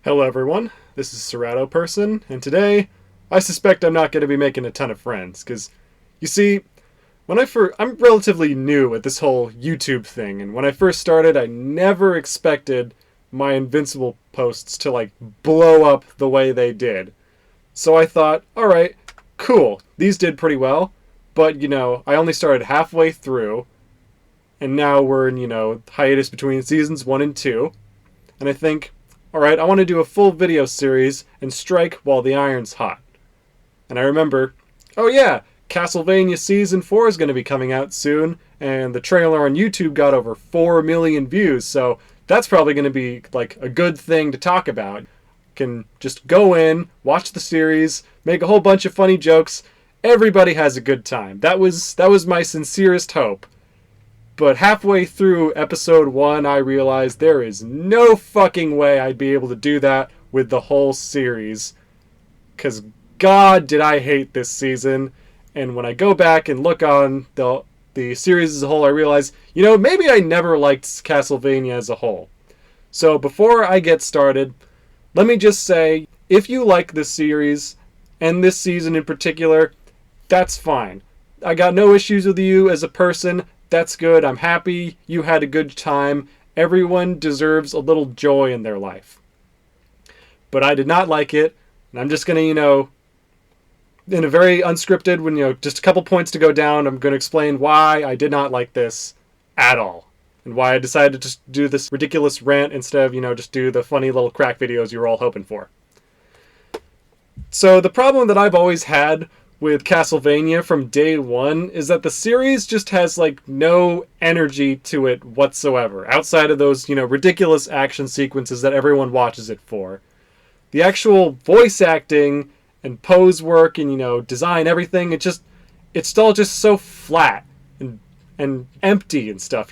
Hello everyone, this is Serato Person, and today I suspect I'm not going to be making a ton of friends, because, you see, I'm relatively new at this whole YouTube thing, and when I first started I never expected my Invincible posts to, blow up the way they did. So I thought, alright, cool, these did pretty well, but, I only started halfway through, and now we're in, hiatus between seasons 1 and 2, and I think, alright, I want to do a full video series and strike while the iron's hot. And I remember, oh yeah, Castlevania Season 4 is going to be coming out soon, and the trailer on YouTube got over 4 million views, so that's probably going to be, a good thing to talk about. Can just go in, watch the series, make a whole bunch of funny jokes, everybody has a good time. That was my sincerest hope. But halfway through episode 1, I realized there is no fucking way I'd be able to do that with the whole series. Because God did I hate this season. And when I go back and look on the series as a whole, I realize, maybe I never liked Castlevania as a whole. So before I get started, let me just say, if you like this series, and this season in particular, that's fine. I got no issues with you as a person. That's good. I'm happy you had a good time. Everyone deserves a little joy in their life. But I did not like it, and I'm just going to, in a very unscripted, when, just a couple points to go down, I'm going to explain why I did not like this at all. And why I decided to just do this ridiculous rant instead of, just do the funny little crack videos you were all hoping for. So the problem that I've always had with Castlevania from day one is that the series just has no energy to it whatsoever, outside of those, ridiculous action sequences that everyone watches it for. The actual voice acting and pose work and, design, everything, it's all just so flat and empty and stuff,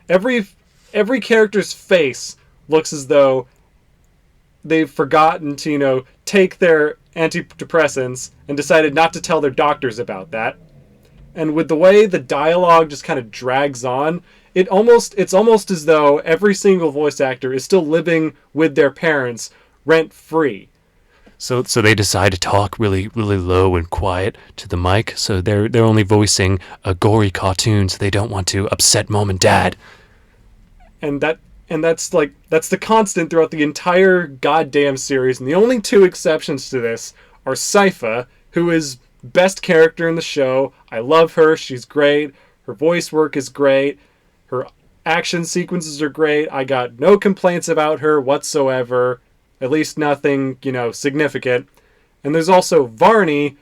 Every character's face looks as though they've forgotten to, take their antidepressants and decided not to tell their doctors about that. And with the way the dialogue just kind of drags on, it's almost as though every single voice actor is still living with their parents rent-free. So they decide to talk really, really low and quiet to the mic. So they're only voicing a gory cartoon, so they don't want to upset mom and dad. And that's the constant throughout the entire goddamn series. And the only two exceptions to this are Sypha, who is best character in the show. I love her. She's great. Her voice work is great. Her action sequences are great. I got no complaints about her whatsoever. At least nothing, significant. And there's also Varney,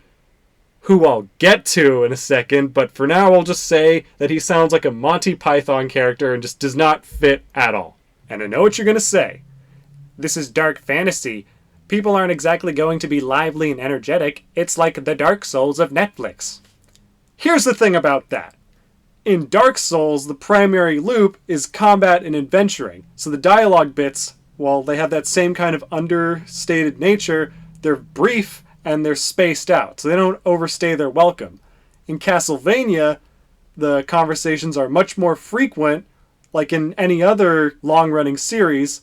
who I'll get to in a second, but for now I'll just say that he sounds like a Monty Python character and just does not fit at all. And I know what you're going to say. This is dark fantasy. People aren't exactly going to be lively and energetic. It's like the Dark Souls of Netflix. Here's the thing about that. In Dark Souls, the primary loop is combat and adventuring. So the dialogue bits, while they have that same kind of understated nature, they're brief and they're spaced out, so they don't overstay their welcome. In Castlevania, the conversations are much more frequent, like in any other long-running series,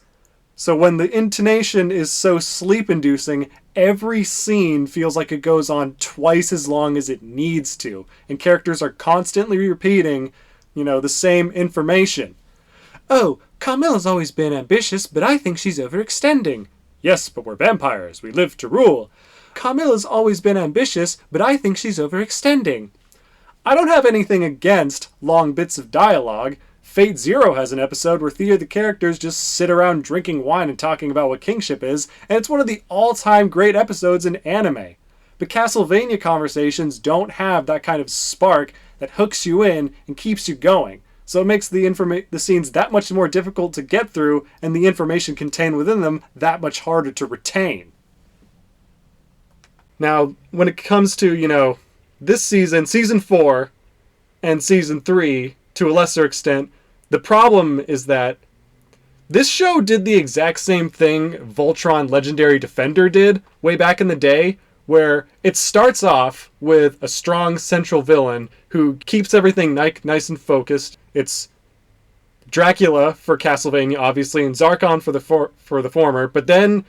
so when the intonation is so sleep-inducing, every scene feels like it goes on twice as long as it needs to, and characters are constantly repeating, the same information. Oh, Carmilla's always been ambitious, but I think she's overextending. Yes, but we're vampires. We live to rule. Carmilla's always been ambitious, but I think she's overextending. I don't have anything against long bits of dialogue. Fate Zero has an episode where three of the characters just sit around drinking wine and talking about what kingship is, and it's one of the all-time great episodes in anime. But Castlevania conversations don't have that kind of spark that hooks you in and keeps you going. So it makes the scenes that much more difficult to get through, and the information contained within them that much harder to retain. Now, when it comes to, this season, Season 4, and Season 3, to a lesser extent, the problem is that this show did the exact same thing Voltron Legendary Defender did way back in the day, where it starts off with a strong central villain who keeps everything nice and focused. It's Dracula for Castlevania, obviously, and Zarkon for the former, but then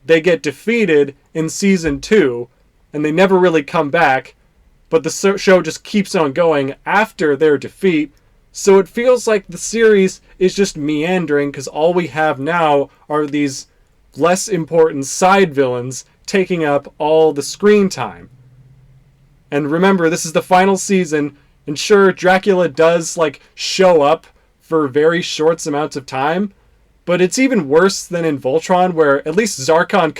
they get defeated in season 2, and they never really come back, but the show just keeps on going after their defeat. So it feels like the series is just meandering because all we have now are these less important side villains taking up all the screen time. And remember, this is the final season, and sure, Dracula does show up for very short amounts of time, but it's even worse than in Voltron, where at least Zarkon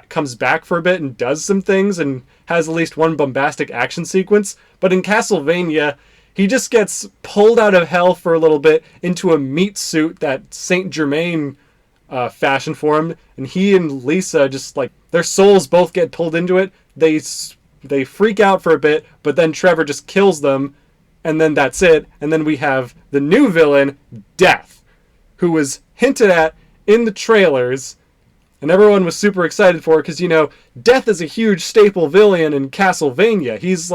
comes back for a bit and does some things and has at least one bombastic action sequence. But in Castlevania, he just gets pulled out of hell for a little bit into a meat suit that Saint Germain fashioned for him, and he and Lisa just their souls both get pulled into it. They freak out for a bit, but then Trevor just kills them, and then that's it. And then we have the new villain, Death, who was hinted at in the trailers, and everyone was super excited for it because, Death is a huge staple villain in Castlevania. He's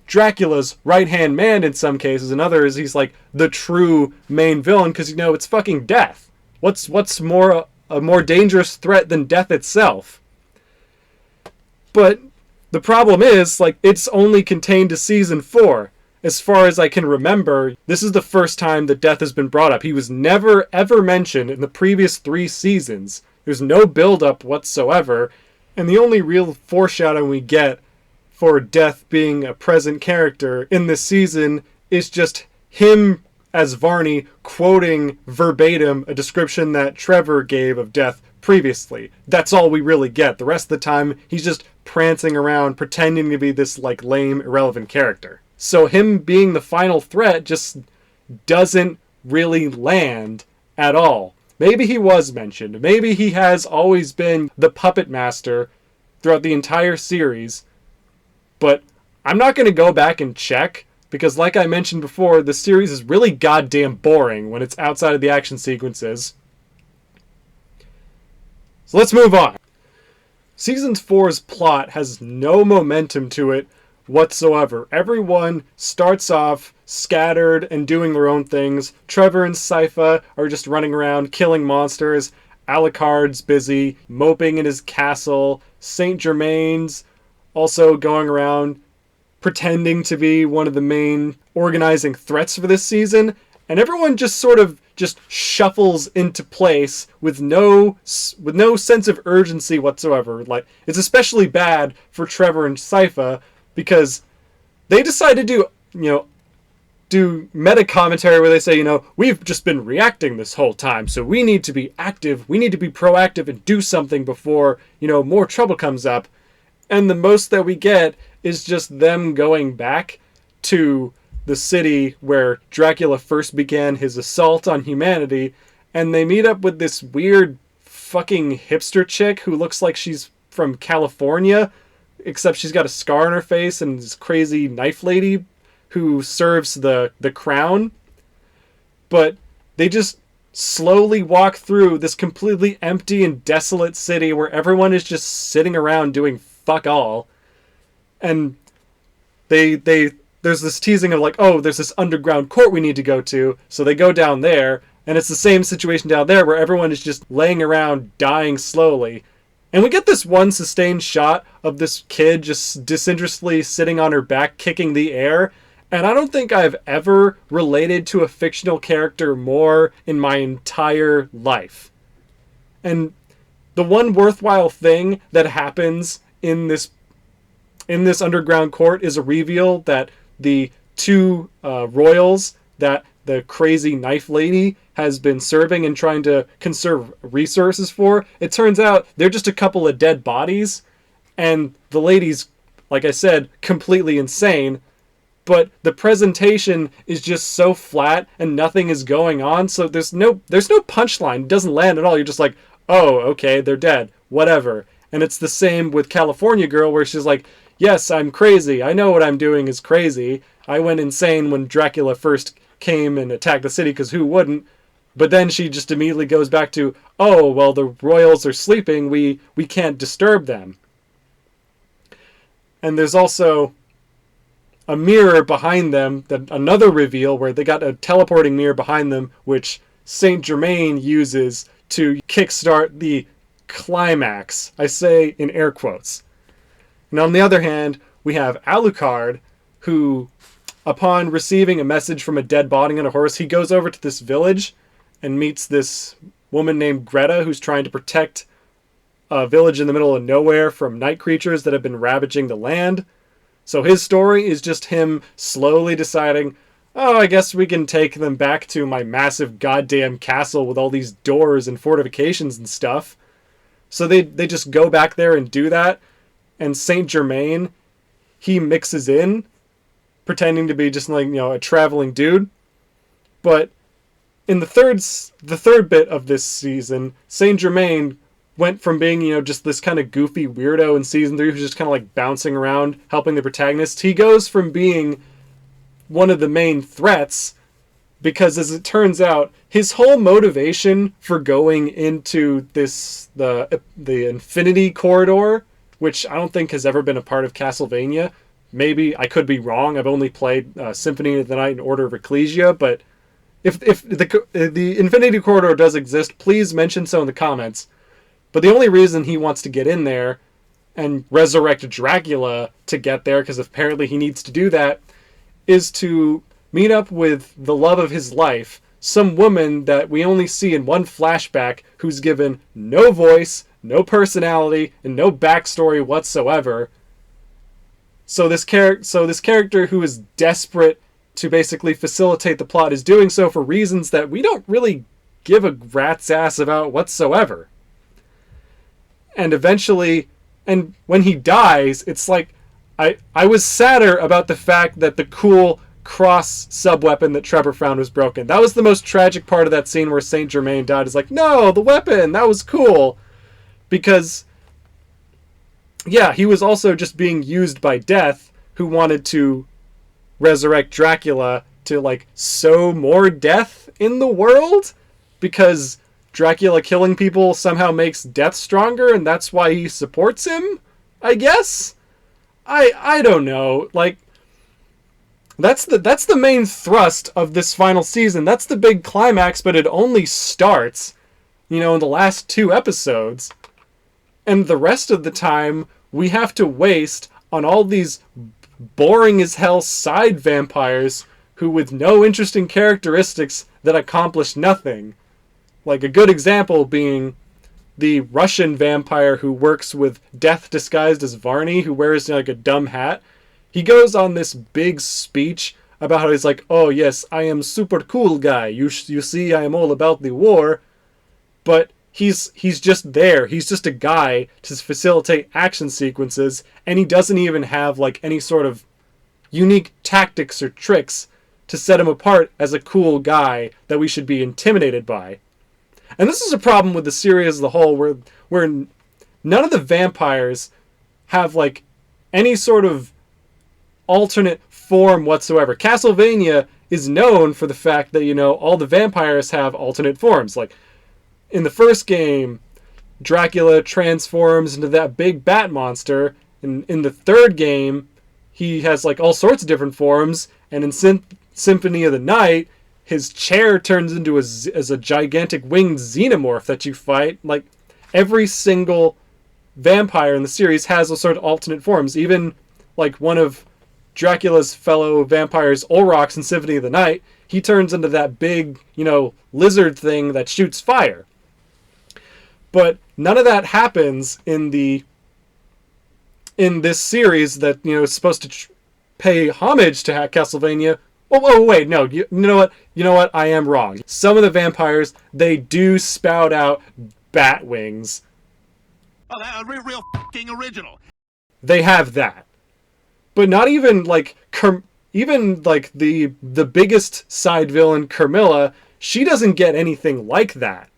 Dracula's right-hand man in some cases, in others he's the true main villain because, it's fucking Death. What's a more dangerous threat than Death itself? But the problem is, it's only contained to season 4. As far as I can remember, this is the first time that Death has been brought up. He was never, ever mentioned in the previous 3 seasons. There's no build-up whatsoever, and the only real foreshadowing we get for Death being a present character in this season is just him as Varney quoting verbatim a description that Trevor gave of Death previously. That's all we really get. The rest of the time, he's just prancing around pretending to be this lame, irrelevant character. So him being the final threat just doesn't really land at all. Maybe he was mentioned. Maybe he has always been the puppet master throughout the entire series. But I'm not going to go back and check because, like I mentioned before, the series is really goddamn boring when it's outside of the action sequences. So let's move on. Season 4's plot has no momentum to it whatsoever. Everyone starts off scattered and doing their own things. Trevor and Sypha are just running around killing monsters. Alucard's busy moping in his castle. Saint Germain's also going around pretending to be one of the main organizing threats for this season. And everyone just sort of just shuffles into place with no sense of urgency whatsoever. It's especially bad for Trevor and Sypha because they decide to do meta commentary where they say, we've just been reacting this whole time, so we need to be active, we need to be proactive and do something before, more trouble comes up. And the most that we get is just them going back to the city where Dracula first began his assault on humanity, and they meet up with this weird fucking hipster chick who looks like she's from California, except she's got a scar on her face, and this crazy knife lady who serves the crown. But they just slowly walk through this completely empty and desolate city where everyone is just sitting around doing fuck all. And there's this teasing of there's this underground court we need to go to, so they go down there, and it's the same situation down there where everyone is just laying around dying slowly. And we get this one sustained shot of this kid just disinterestedly sitting on her back kicking the air, and I don't think I've ever related to a fictional character more in my entire life. And the one worthwhile thing that happens in this underground court is a reveal that the 2 royals that the crazy knife lady has been serving and trying to conserve resources for, it turns out they're just a couple of dead bodies, and the lady's, like I said, completely insane, but the presentation is just so flat and nothing is going on, so there's no punchline. It doesn't land at all. You're just like, oh, okay, they're dead, whatever. And it's the same with California Girl, where she's like, yes, I'm crazy. I know what I'm doing is crazy. I went insane when Dracula first came and attacked the city, because who wouldn't? But then she just immediately goes back to, oh, well, the royals are sleeping. We can't disturb them. And there's also a mirror behind them, another reveal where they got a teleporting mirror behind them, which Saint Germain uses to kickstart the climax. I say in air quotes. And on the other hand, we have Alucard, who, upon receiving a message from a dead body on a horse, he goes over to this village and meets this woman named Greta, who's trying to protect a village in the middle of nowhere from night creatures that have been ravaging the land. So his story is just him slowly deciding, oh, I guess we can take them back to my massive goddamn castle with all these doors and fortifications and stuff. So they just go back there and do that. And Saint Germain, he mixes in, pretending to be just like, a traveling dude. But in the third bit of this season, Saint Germain went from being, just this kind of goofy weirdo in season 3 who's just kind of like bouncing around, helping the protagonist. He goes from being one of the main threats, because as it turns out, his whole motivation for going into the Infinity Corridor, which I don't think has ever been a part of Castlevania. Maybe I could be wrong. I've only played Symphony of the Night and Order of Ecclesia, but if the Infinity Corridor does exist, please mention so in the comments. But the only reason he wants to get in there and resurrect Dracula to get there, because apparently he needs to do that, is to meet up with the love of his life, some woman that we only see in one flashback, who's given no voice, no personality, and no backstory whatsoever. So this character who is desperate to basically facilitate the plot is doing so for reasons that we don't really give a rat's ass about whatsoever. And eventually, and when he dies, it's like, I was sadder about the fact that the cool cross sub-weapon that Trevor found was broken. That was the most tragic part of that scene where Saint Germain died. Is like, no, the weapon, that was cool. Because, yeah, he was also just being used by Death, who wanted to resurrect Dracula to, like, sow more death in the world, because Dracula killing people somehow makes Death stronger, and that's why he supports him, I guess? I don't know. Like, that's the main thrust of this final season. That's the big climax, but it only starts, in the last 2 episodes. And the rest of the time, we have to waste on all these boring as hell side vampires who with no interesting characteristics that accomplish nothing. Like a good example being the Russian vampire who works with Death disguised as Varney, who wears like a dumb hat. He goes on this big speech about how he's like, oh yes, I am super cool guy. You see, I am all about the war. But he's just there. He's just a guy to facilitate action sequences, and he doesn't even have like any sort of unique tactics or tricks to set him apart as a cool guy that we should be intimidated by. And this is a problem with the series as a whole, where none of the vampires have like any sort of alternate form whatsoever. Castlevania is known for the fact that, all the vampires have alternate forms. Like, in the first game, Dracula transforms into that big bat monster. In the third game, he has like all sorts of different forms. And in Symphony of the Night, his chair turns into as a gigantic winged xenomorph that you fight. Like, every single vampire in the series has a sort of alternate forms. Even like one of Dracula's fellow vampires, Olrox in Symphony of the Night, he turns into that big, lizard thing that shoots fire. But none of that happens in this series that, is supposed to pay homage to Castlevania. Oh, wait, no, you know what, I am wrong. Some of the vampires, they do spout out bat wings. Oh, that real fucking original. They have that. But not even, like, the biggest side villain, Carmilla, she doesn't get anything like that.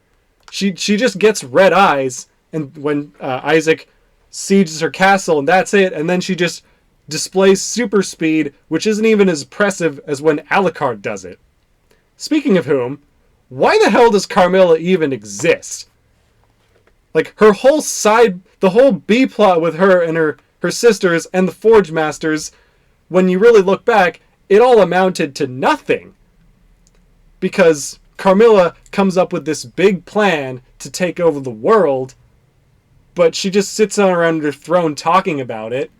She just gets red eyes, and when Isaac sieges her castle, and that's it, and then she just displays super speed, which isn't even as impressive as when Alucard does it. Speaking of whom, why the hell does Carmilla even exist? Like, the whole B-plot with her and her sisters and the Forge Masters, when you really look back, it all amounted to nothing. Because Carmilla comes up with this big plan to take over the world, But she just sits around her throne talking about it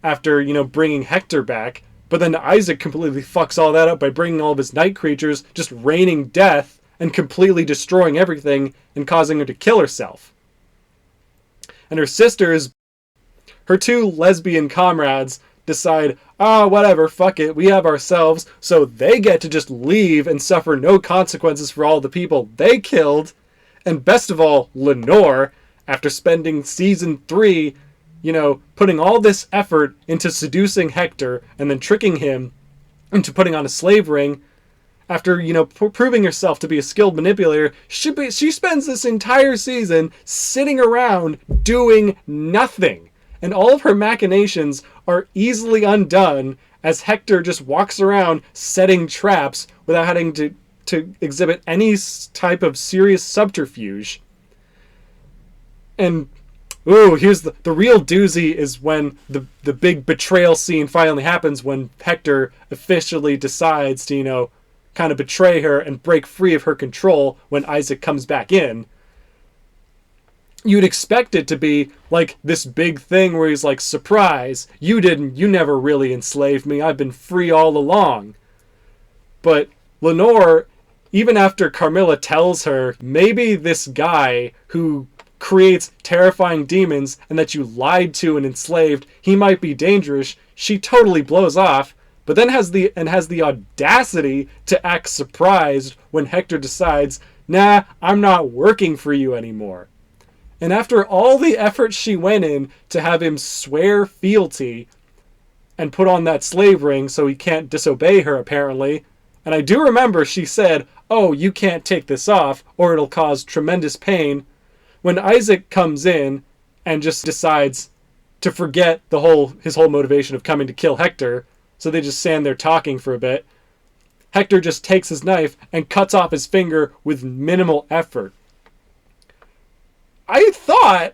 after, bringing Hector back. But then Isaac completely fucks all that up by bringing all of his night creatures, just raining death and completely destroying everything and causing her to kill herself. And her sisters, her two lesbian comrades, decide, whatever, fuck it, we have ourselves, so they get to just leave and suffer no consequences for all the people they killed. And best of all, Lenore, after spending season 3, putting all this effort into seducing Hector and then tricking him into putting on a slave ring, after, proving herself to be a skilled manipulator, she spends this entire season sitting around doing nothing. And all of her machinations are easily undone as Hector just walks around setting traps without having to exhibit any type of serious subterfuge. And, here's the real doozy is when the big betrayal scene finally happens, when Hector officially decides to, kind of betray her and break free of her control when Isaac comes back in. You'd expect it to be like this big thing where he's like, surprise, you never really enslaved me, I've been free all along. But Lenore, even after Carmilla tells her, maybe this guy who creates terrifying demons and that you lied to and enslaved, he might be dangerous, she totally blows off, but then has the audacity to act surprised when Hector decides, nah, I'm not working for you anymore. And after all the effort she went in to have him swear fealty and put on that slave ring so he can't disobey her, apparently, and I do remember she said, you can't take this off or it'll cause tremendous pain, when Isaac comes in and just decides to forget his whole motivation of coming to kill Hector, so they just stand there talking for a bit, Hector just takes his knife and cuts off his finger with minimal effort. I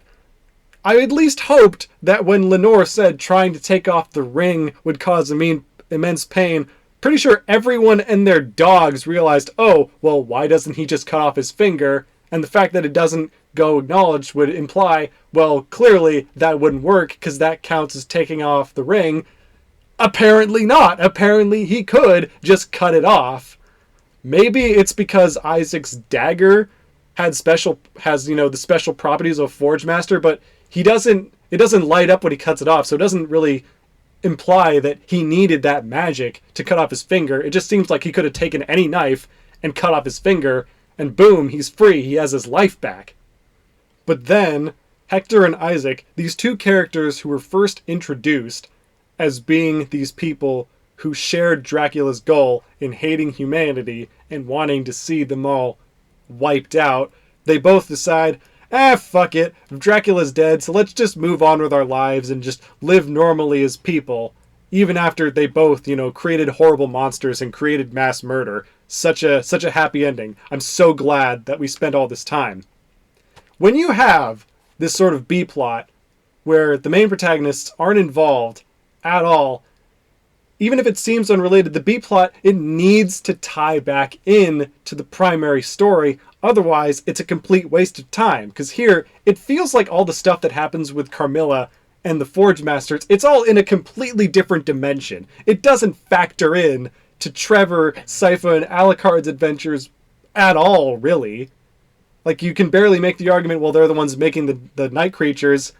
at least hoped that when Lenore said trying to take off the ring would cause immense pain, pretty sure everyone and their dogs realized, why doesn't he just cut off his finger? And the fact that it doesn't go acknowledged would imply, clearly that wouldn't work because that counts as taking off the ring. Apparently not. Apparently he could just cut it off. Maybe it's because Isaac's dagger has the special properties of a Forge Master, but it doesn't light up when he cuts it off, so it doesn't really imply that he needed that magic to cut off his finger. It just seems like he could have taken any knife and cut off his finger, and boom, he's free, he has his life back. But then, Hector and Isaac, these two characters who were first introduced as being these people who shared Dracula's goal in hating humanity and wanting to see them all wiped out, they both decide, fuck it, Dracula's dead, so let's just move on with our lives and just live normally as people, even after they both, created horrible monsters and created mass murder. Such a happy ending. I'm so glad that we spent all this time. When you have this sort of B-plot where the main protagonists aren't involved at all, even if it seems unrelated, the B-plot, it needs to tie back in to the primary story. Otherwise, it's a complete waste of time. Because here, it feels like all the stuff that happens with Carmilla and the Forge Masters, it's all in a completely different dimension. It doesn't factor in to Trevor, Sypha, and Alucard's adventures at all, really. Like, you can barely make the argument, they're the ones making the night creatures.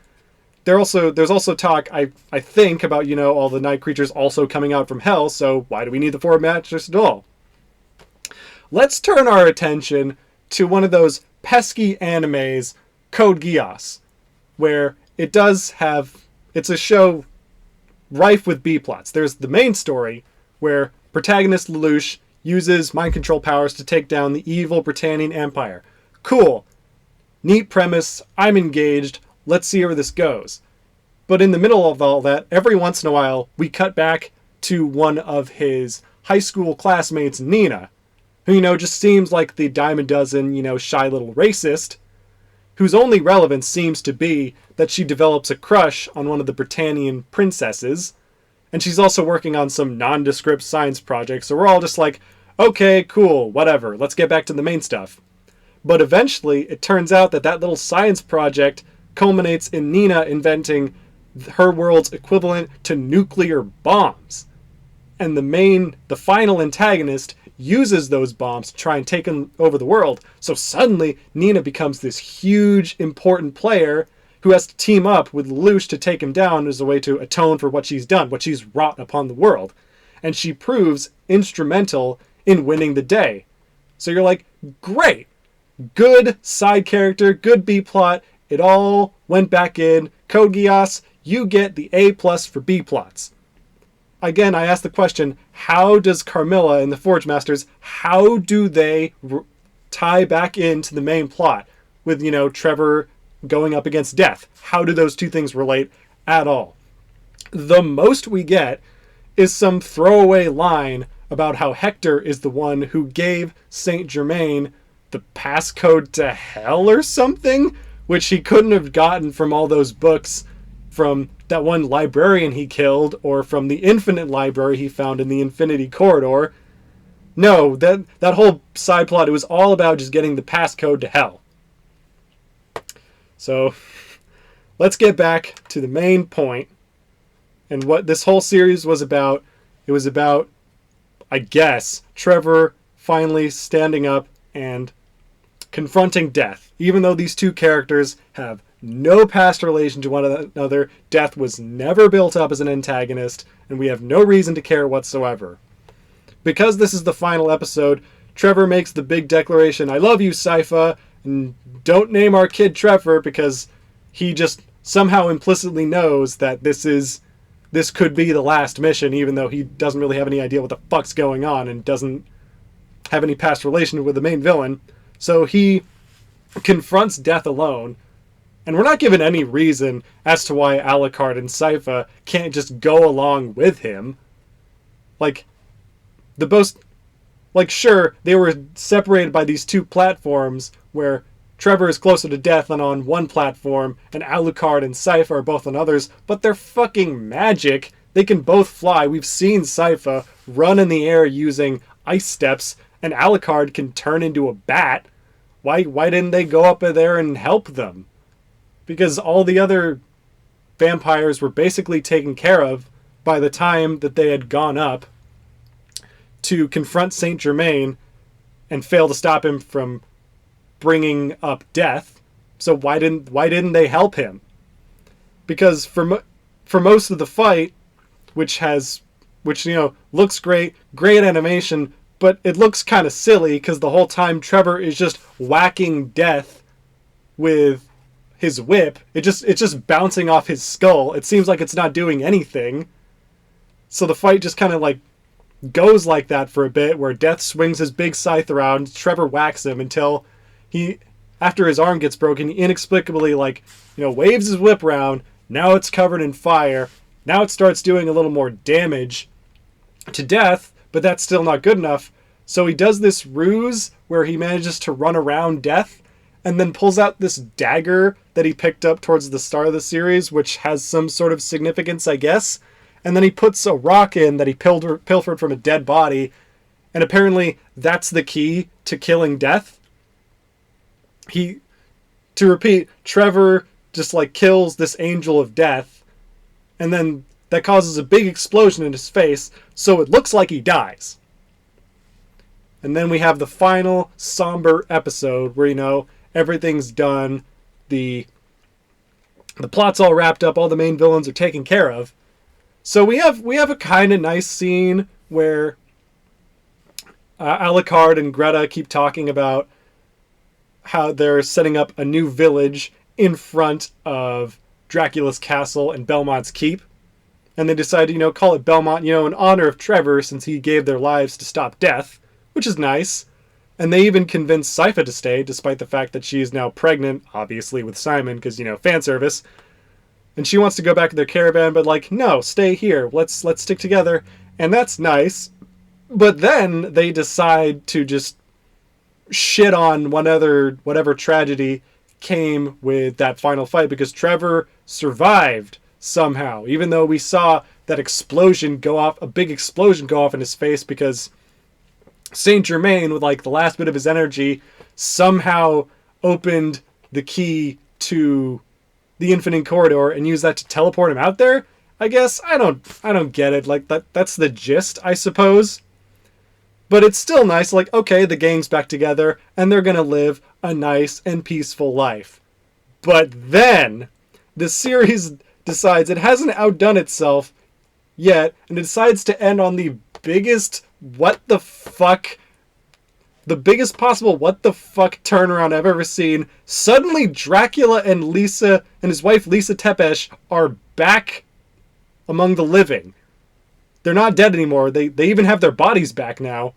There's also talk, I think, about, all the night creatures also coming out from hell, so why do we need the Forge Masters at all? Let's turn our attention to one of those pesky animes, Code Geass, where it's a show rife with B-plots. There's the main story, where protagonist Lelouch uses mind control powers to take down the evil Britannian Empire. Cool. Neat premise, I'm engaged, let's see where this goes. But in the middle of all that, every once in a while, we cut back to one of his high school classmates, Nina, who, just seems like the dime a dozen, shy little racist, whose only relevance seems to be that she develops a crush on one of the Britannian princesses, and she's also working on some nondescript science project, so we're all just like, okay, cool, whatever, let's get back to the main stuff. But eventually, it turns out that little science project culminates in Nina inventing her world's equivalent to nuclear bombs. And the final antagonist uses those bombs to try and take over the world. So suddenly, Nina becomes this huge, important player who has to team up with Lelouch to take him down as a way to atone for what she's done, what she's wrought upon the world. And she proves instrumental in winning the day. So you're like, great, good side character, good B-plot, it all went back in. Code Geass, you get the A+ for B-plots. Again, I ask the question, how does Carmilla and the Forge Masters, how do they tie back into the main plot with, Trevor going up against Death? How do those two things relate at all? The most we get is some throwaway line about how Hector is the one who gave Saint Germain the passcode to hell or something, which he couldn't have gotten from all those books from that one librarian he killed, or from the infinite library he found in the Infinity Corridor. No, that whole side plot, it was all about just getting the passcode to hell. So, let's get back to the main point and what this whole series was about. It was about, I guess, Trevor finally standing up and confronting Death. Even though these two characters have no past relation to one another, Death was never built up as an antagonist, and we have no reason to care whatsoever. Because this is the final episode, Trevor makes the big declaration, I love you, Sypha, and don't name our kid Trevor, because he just somehow implicitly knows that this could be the last mission, even though he doesn't really have any idea what the fuck's going on and doesn't have any past relation with the main villain. So he confronts Death alone, and we're not given any reason as to why Alucard and Sypha can't just go along with him. Sure, they were separated by these two platforms where Trevor is closer to Death than on one platform, and Alucard and Sypha are both on others, but they're fucking magic. They can both fly. We've seen Sypha run in the air using ice steps, and Alucard can turn into a bat. Why didn't they go up there and help them? Because all the other vampires were basically taken care of by the time that they had gone up to confront Saint Germain and fail to stop him from bringing up Death. So why didn't they help him? Because for most of the fight, which looks great animation, but it looks kind of silly because the whole time Trevor is just whacking Death with his whip. It's just bouncing off his skull. It seems like it's not doing anything. So the fight just kind of goes like that for a bit, where Death swings his big scythe around, Trevor whacks him until after his arm gets broken, he inexplicably waves his whip around. Now it's covered in fire. Now it starts doing a little more damage to Death, but that's still not good enough. So he does this ruse where he manages to run around Death and then pulls out this dagger that he picked up towards the start of the series, which has some sort of significance, I guess. And then he puts a rock in that he pilfered from a dead body, and apparently that's the key to killing Death. To repeat, Trevor just kills this angel of death, and then that causes a big explosion in his face, so it looks like he dies. And then we have the final somber episode where, everything's done, the plot's all wrapped up, all the main villains are taken care of. So we have a kind of nice scene where Alucard and Greta keep talking about how they're setting up a new village in front of Dracula's castle and Belmont's keep. And they decide to, call it Belmont, in honor of Trevor, since he gave their lives to stop Death, which is nice. And they even convince Sypha to stay, despite the fact that she is now pregnant, obviously, with Simon, because, fan service. And she wants to go back to their caravan, but no, stay here. Let's stick together. And that's nice. But then they decide to just shit on whatever tragedy came with that final fight, because Trevor survived somehow, even though we saw that explosion go off, a big explosion go off in his face, because Saint Germain, with the last bit of his energy, somehow opened the key to the infinite corridor and use that to teleport him out there? I guess I don't get it. Like that's the gist, I suppose. But it's still nice, like, okay, the gang's back together and they're gonna live a nice and peaceful life. But then the series decides it hasn't outdone itself yet and it decides to end on the biggest the biggest possible what the fuck turnaround I've ever seen. Suddenly Dracula and Lisa and his wife Lisa Tepesh are back among the living. They're not dead anymore. They even have their bodies back now.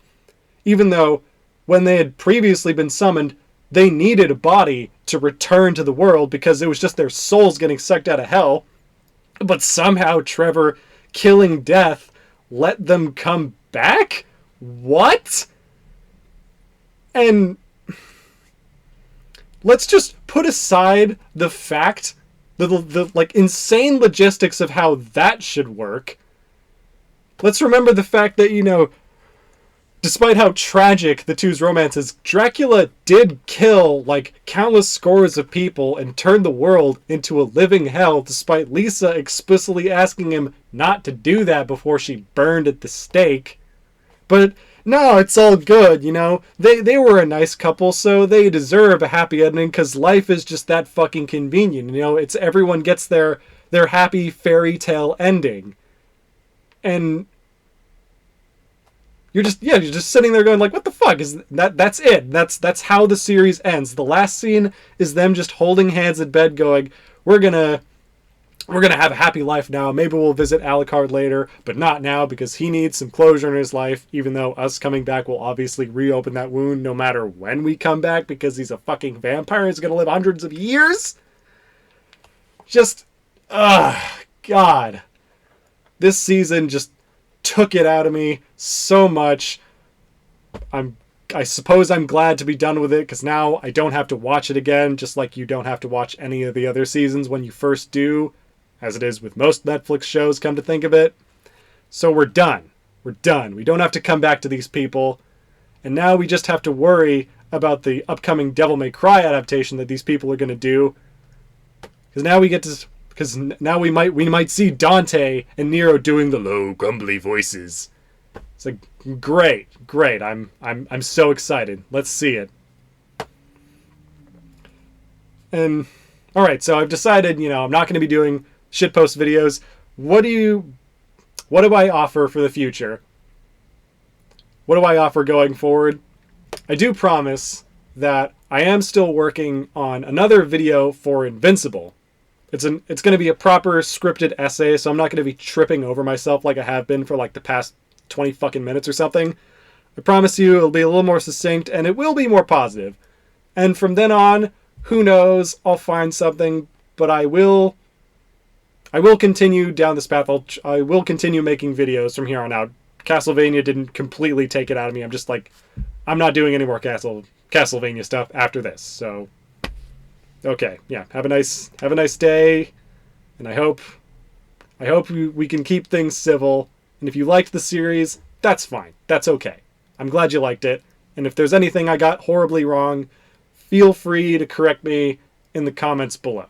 Even though when they had previously been summoned, they needed a body to return to the world because it was just their souls getting sucked out of hell. But somehow Trevor killing Death let them come back? What? And let's just put aside the fact, the like insane logistics of how that should work. Let's remember the fact that, you know, despite how tragic the two's romance is, Dracula did kill like countless scores of people and turn the world into a living hell, despite Lisa explicitly asking him not to do that before she burned at the stake. But no, it's all good, you know. They were a nice couple, so they deserve a happy ending because life is just that fucking convenient, you know. It's everyone gets their happy fairy tale ending. And you're just sitting there going like, what the fuck is that? That's it. That's how the series ends. The last scene is them just holding hands in bed going, we're gonna have a happy life now. Maybe we'll visit Alucard later, but not now because he needs some closure in his life, even though us coming back will obviously reopen that wound no matter when we come back because he's a fucking vampire. He's gonna live hundreds of years. Just, God. This season just took it out of me so much. I suppose I'm glad to be done with it because now I don't have to watch it again, just like you don't have to watch any of the other seasons when you first do, as it is with most Netflix shows, come to think of it. So we're done. We're done. We don't have to come back to these people. And now we just have to worry about the upcoming Devil May Cry adaptation that these people are going to do. Because now we might see Dante and Nero doing the low, grumbly voices. It's like, great. I'm so excited. Let's see it. And alright, so I've decided, you know, I'm not going to be doing shitpost videos. What do I offer for the future? What do I offer going forward? I do promise that I am still working on another video for Invincible. It's going to be a proper scripted essay, so I'm not going to be tripping over myself like I have been for like the past 20 fucking minutes or something. I promise you it'll be a little more succinct and it will be more positive. And from then on, who knows, I'll find something, but I will continue down this path. I will continue making videos from here on out. Castlevania didn't completely take it out of me. I'm just like, I'm not doing any more Castlevania stuff after this. So, okay, yeah. Have a nice day, and I hope we can keep things civil. And if you liked the series, that's fine. That's okay. I'm glad you liked it. And if there's anything I got horribly wrong, feel free to correct me in the comments below.